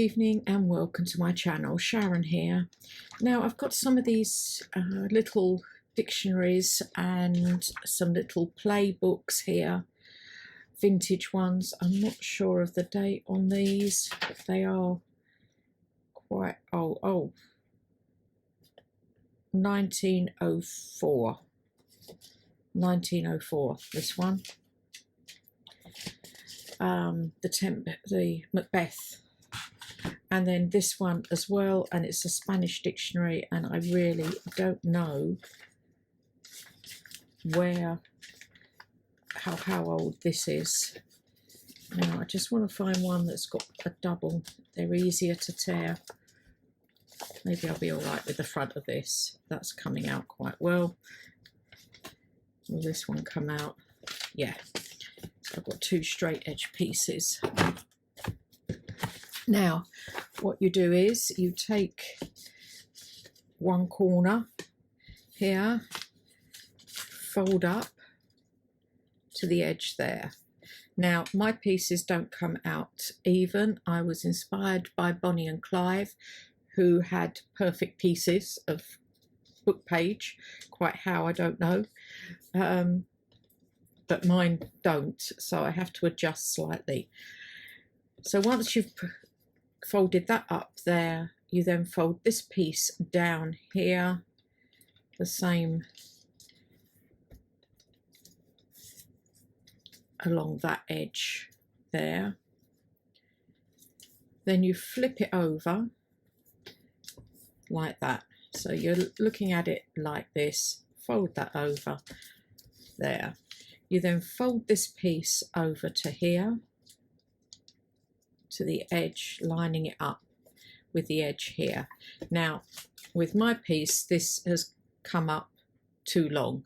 evening and welcome to my channel. Sharon here. Now I've got some of these little dictionaries and some little playbooks here, vintage ones. I'm not sure of the date on these, but they are quite old. Oh, 1904. 1904, this one. The Macbeth, and then this one as well, and it's a Spanish dictionary, and I really don't know how old this is. Now I just want to find one that's got a double. They're easier to tear. Maybe I'll be all right with the front of this. That's coming out quite well. Will this one come out? Yeah. I've got two straight edge pieces. Now what you do is you take one corner here, fold up to the edge there. Now my pieces don't come out even. I was inspired by Bonny and Clive, who had perfect pieces of book page. Quite how, I don't know. But mine don't, so I have to adjust slightly. So once you've folded that up there, you then fold this piece down here, the same along that edge there. Then you flip it over like that. So you're looking at it like this, fold that over there. You then fold this piece over to here, to the edge, lining it up with the edge here. Now, with my piece, this has come up too long.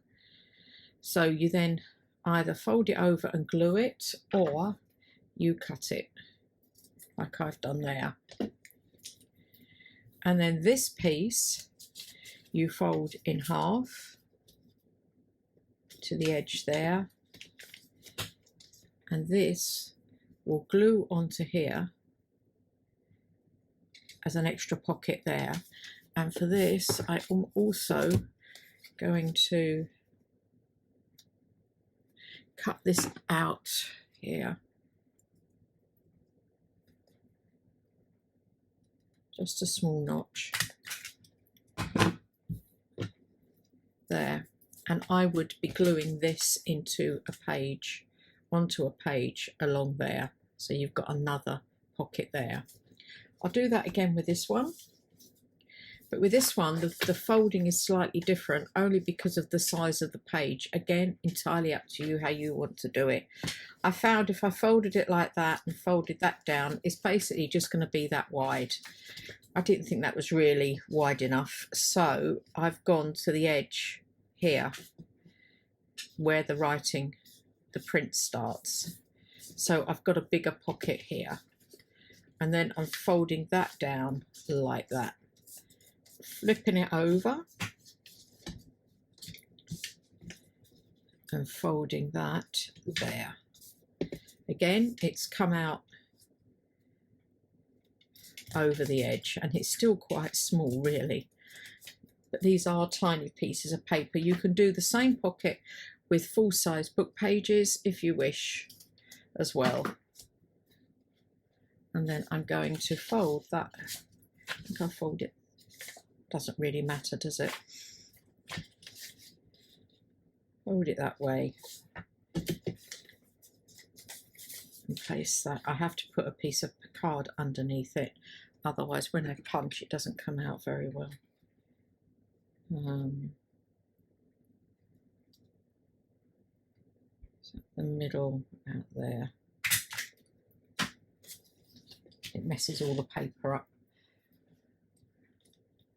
So you then either fold it over and glue it, or you cut it, like I've done there. And then this piece, you fold in half to the edge there, and this will glue onto here as an extra pocket there. And for this I am also going to cut this out here, just a small notch there. And I would be gluing this into a page, onto a page along there. So you've got another pocket there. I'll do that again with this one. But with this one, the folding is slightly different, only because of the size of the page. Again, entirely up to you how you want to do it. I found if I folded it like that and folded that down, it's basically just going to be that wide. I didn't think that was really wide enough. So I've gone to the edge here where the writing, the print starts. So I've got a bigger pocket here, and then I'm folding that down like that, flipping it over and folding that there. Again, it's come out over the edge, and it's still quite small really. But these are tiny pieces of paper. You can do the same pocket with full-size book pages if you wish as well. And then I'm going to fold that. I think I'll fold it. Doesn't really matter, does it? Fold it that way and place that. I have to put a piece of card underneath it, otherwise when I punch it doesn't come out very well. So the middle out there, it messes all the paper up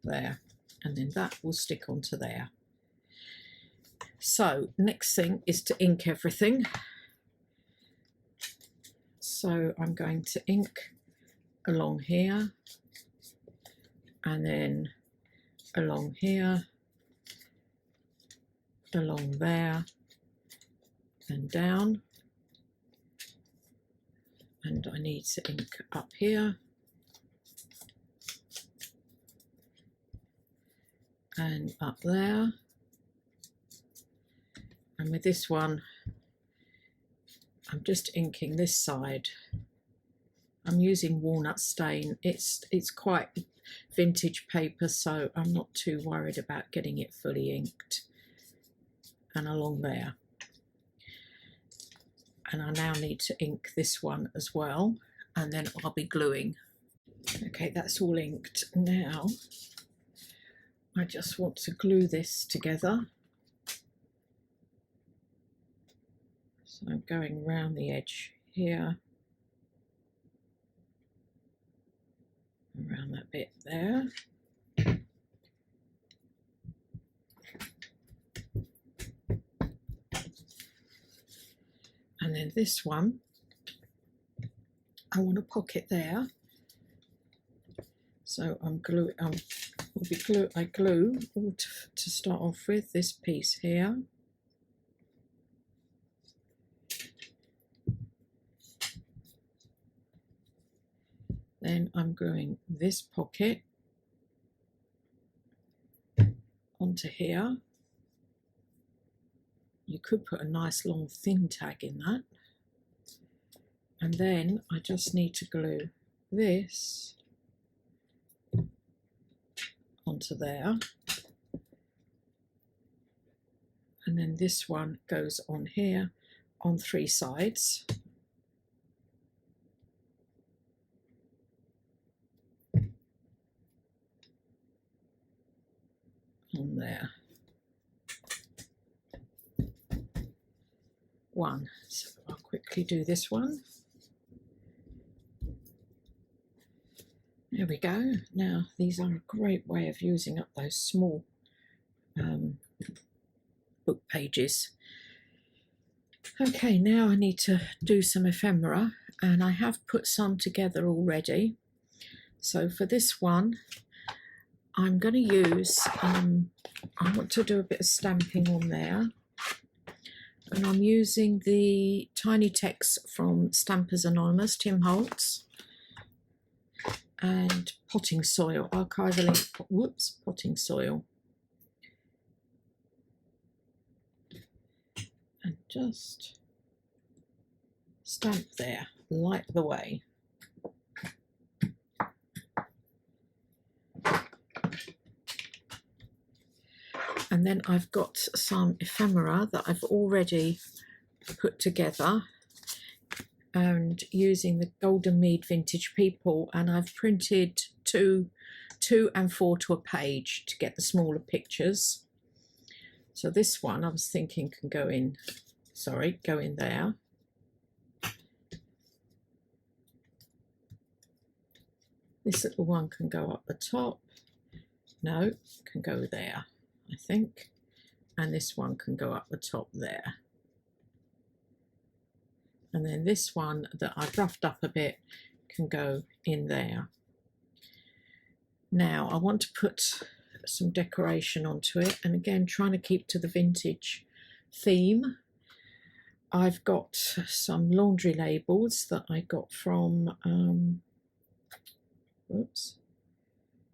there, and then that will stick onto there. So next thing is to ink everything. So I'm going to ink along here, and then along here, along there, and down. And I need to ink up here and up there. And with this one, I'm just inking this side. I'm using walnut stain. It's quite vintage paper, so I'm not too worried about getting it fully inked. And along there. And I now need to ink this one as well, and then I'll be gluing. Okay, that's all inked. Now I just want to glue this together. So I'm going around the edge here, around that bit there. And then this one, I want a pocket there. So I'm gluing. I glue all to start off with this piece here. Then I'm gluing this pocket onto here. You could put a nice long thin tag in that. And then I just need to glue this onto there. And then this one goes on here on 3 sides. On there. One. So I'll quickly do this one. There we go. Now these are a great way of using up those small book pages. Okay, now I need to do some ephemera, and I have put some together already. So for this one, I'm going to use, I want to do a bit of stamping on there. And I'm using the tiny text from Stampers Anonymous, Tim Holtz, and potting soil, archival ink, potting soil. And just stamp there, light the way. And then I've got some ephemera that I've already put together, and using the Golden Mead Vintage People, and I've printed two and 4 to a page to get the smaller pictures. So this one I was thinking can go in, go in there. This little one can go up the top. No, can go there, I think. And this one can go up the top there. And then this one that I've roughed up a bit can go in there. Now I want to put some decoration onto it, and again trying to keep to the vintage theme. I've got some laundry labels that I got from who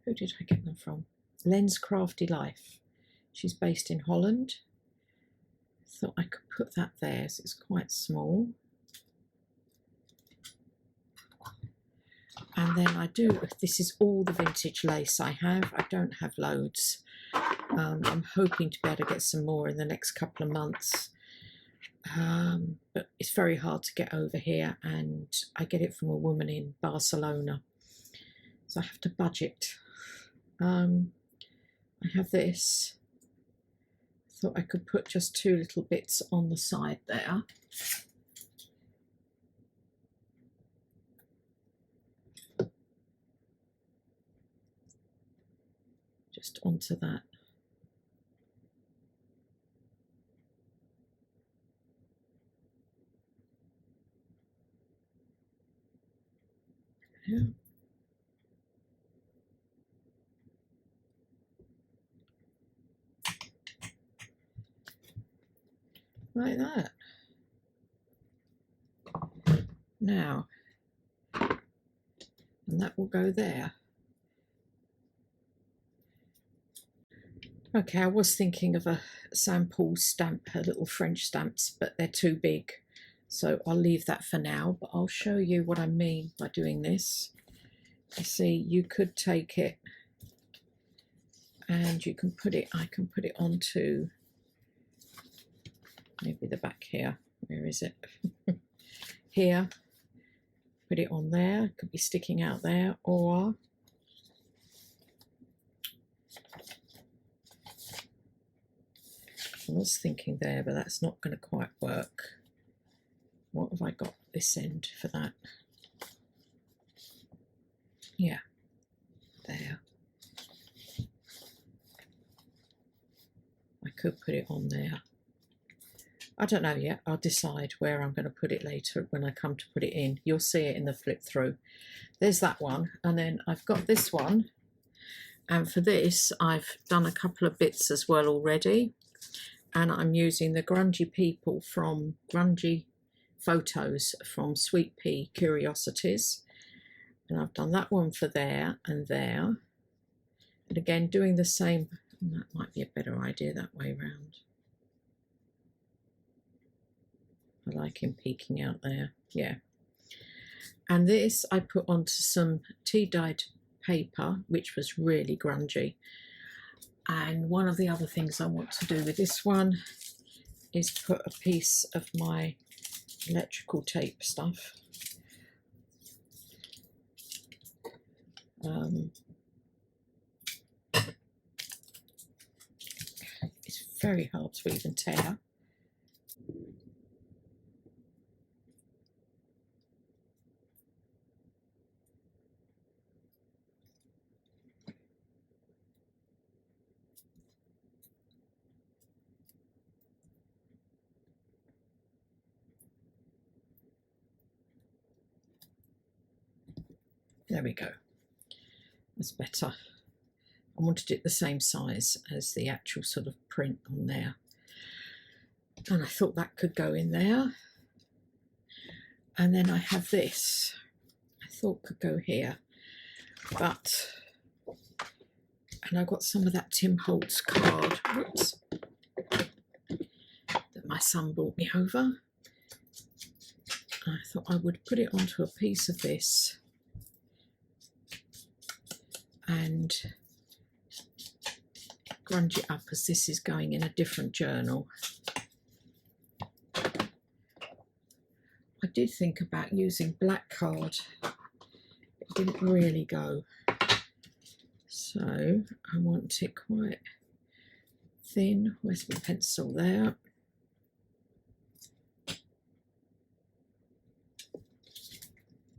did I get them from? Len's Crafty Life. She's based in Holland. Thought I could put that there, so it's quite small. And then I do, this is all the vintage lace I have. I don't have loads. I'm hoping to be able to get some more in the next couple of months. But it's very hard to get over here, and I get it from a woman in Barcelona. So I have to budget. I have this. Thought I could put just 2 little bits on the side there. Just onto that. Yeah. Like that. Now, and that will go there. Okay, I was thinking of a sample stamp, little French stamps, but they're too big. So I'll leave that for now, but I'll show you what I mean by doing this. You see, you could take it and you can put it, I can put it onto maybe the back here. Where is it? Here. Put it on there, could be sticking out there, or I was thinking there, but that's not going to quite work. What have I got this end for that? Yeah, there. I could put it on there. I don't know yet. I'll decide where I'm going to put it later when I come to put it in. You'll see it in the flip through. There's that one, and then I've got this one, and for this I've done a couple of bits as well already, and I'm using the grungy people from grungy photos from Sweet Pea Curiosities, and I've done that one for there and there, and again doing the same. That might be a better idea that way round. I like him peeking out there, yeah. And this I put onto some tea-dyed paper, which was really grungy. And one of the other things I want to do with this one is put a piece of my electrical tape stuff. It's very hard to even tear. There we go. That's better. I wanted it the same size as the actual sort of print on there. And I thought that could go in there. And then I have this. I thought could go here. But, and I got some of that Tim Holtz card, whoops, that my son brought me over. I thought I would put it onto a piece of this and grunge it up, as this is going in a different journal. I did think about using black card. It didn't really go. So I want it quite thin. Where's my pencil there?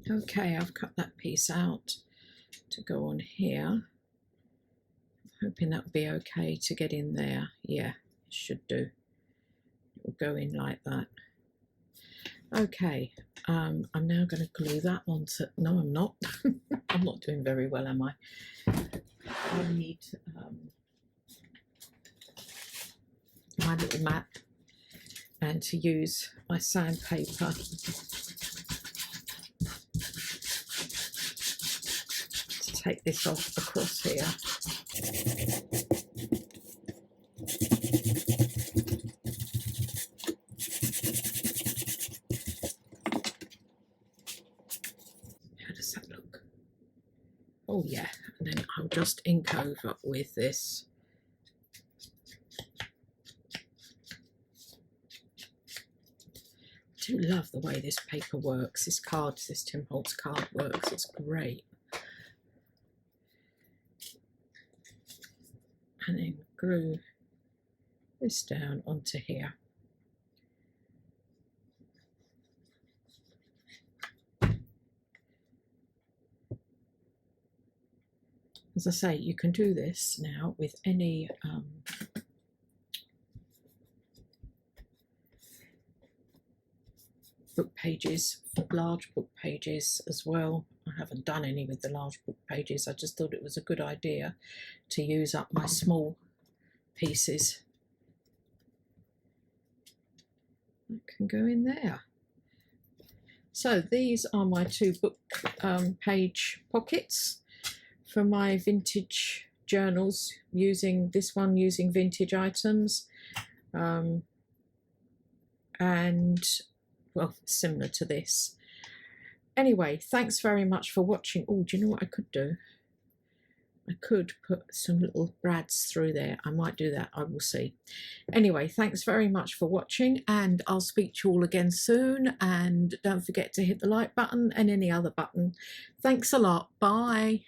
Okay, I've cut that piece out to go on here. I'm hoping that'll be okay to get in there. Yeah, it should do. It will go in like that. Okay, I'm now going to glue that onto, no I'm not, I'm not doing very well, am I? I need my little mat and to use my sandpaper to take this off across here. Oh yeah, and then I'll just ink over with this. I do love the way this paper works, this card, this Tim Holtz card works, it's great. And then glue this down onto here. As I say, you can do this now with any book pages, large book pages as well. I haven't done any with the large book pages. I just thought it was a good idea to use up my small pieces. That can go in there. So these are my two book page pockets for my vintage journals using this one, using vintage items, and well, similar to this. Anyway, thanks very much for watching. Oh, do you know what I could do? I could put some little brads through there. I might do that, I will see. Anyway, thanks very much for watching, and I'll speak to you all again soon, and don't forget to hit the like button and any other button. Thanks a lot. Bye.